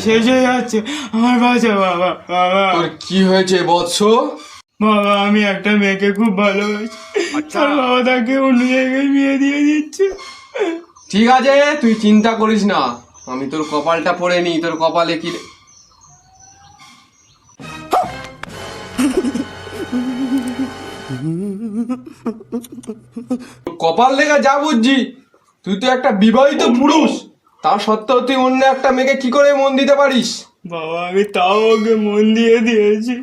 শেষ হয়ে যাচ্ছে, আমার বাঁচা বাবা। বাবা তোর কি হয়েছে বৎস? বাবা আমি একটা মেয়েকে খুব ভালোবাসি, তার বাবা তাকে অন্য জায়গায় বিয়ে দিয়ে দিচ্ছে। ঠিক আছে, তুই চিন্তা করিস না, আমি তোর কপালটা পড়ে নি। তোর কপালে কি কপাল লেগে যা বুঝছি, তুই তো একটা বিবাহিত পুরুষ, তা সত্ত্বেও তুই অন্য একটা মেয়েকে কি করে মন দিতে পারিস? বাবা আমি তাও ওকে মন দিয়ে দিয়েছি।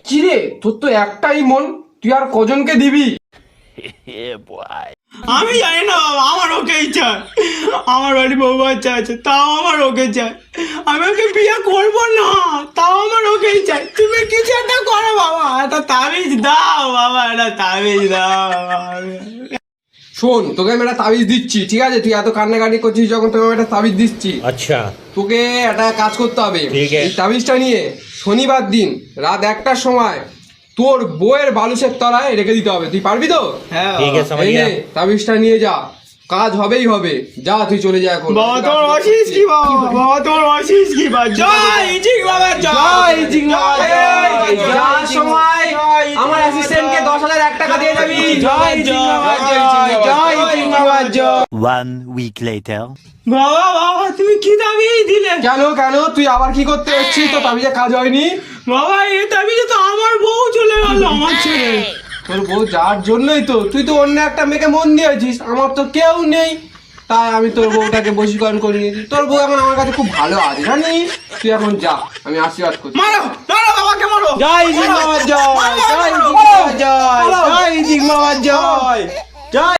কি রে, তোর তো একটাই মন, তুই আর কজনকে দিবি? আমি জানি না বাবা, আমার ওকেই চাই। আমার বাড়ি বউ বাচ্চা আছে, তাও আমার ওকে চাই। আমি ওকে বিয়ে করবো না, তাও আমার ওকেই চাই। তুমি কিছু একটা করো বাবা, একটা তাবিজ দাও বাবা, একটা তাবিজ দাও বাবা। শোন, তোকে আমি একটা তাবিজ দিচ্ছি, ঠিক আছে? তুই এত কান্নাকাটি করছিস যখন, তোকে আমি একটা তাবিজ দিচ্ছি। अच्छा তোকে একটা কাজ করতে হবে। ঠিক আছে। এই তাবিজটা নিয়ে শনিবার দিন রাত 1টার সময় তোর বউয়ের বালুসের তলায় রেখে দিতে হবে। তুই পারবি তো? হ্যাঁ ठीक है समझ এই गया নে, তাবিজটা নিয়ে যা, কাজ হবেই হবে। যা, তুই চলে যা এখন। বাবা তোমার অশিস কি বাবা, বাবা তোমার অশিস কি বাবা। জয় জিং বাবা, জয় জিং বাবা, জয় যাওয়ার সময় আমার অ্যাসিস্ট্যান্টকে 10,001 টাকা দিয়ে যাবি। জয় জিং বাবা, জয় জিং বাবা, জয়। 1 week later. বাবা বাবা তুমি কি তাবিজ দিলে? কেন কেন, তুই আবার কি করতে এসেছিস? তো তাবিজে কাজ হয়নি? বাবা এই তাবিজে তো আমার বউ চলে গেল আমার ছেড়ে। তোর বউ যার জন্যই তো, তুই তো অন্য একটা মেয়েকে মন দিয়েছিস, আমার তো কেউ নেই, তাই আমি তোর বউটাকে বশীকরণ করে নিয়েছি। তোর বউ এখন আমার কাছে খুব ভালো আছে, জানিস? তুই এখন যা, আমি আশীর্বাদ করছি। মারো মারো বাবাকে মারো। জয় জিং বাবা, জয় জয় জিং বাবা, জয় জয় জিং বাবা, জয় জয়।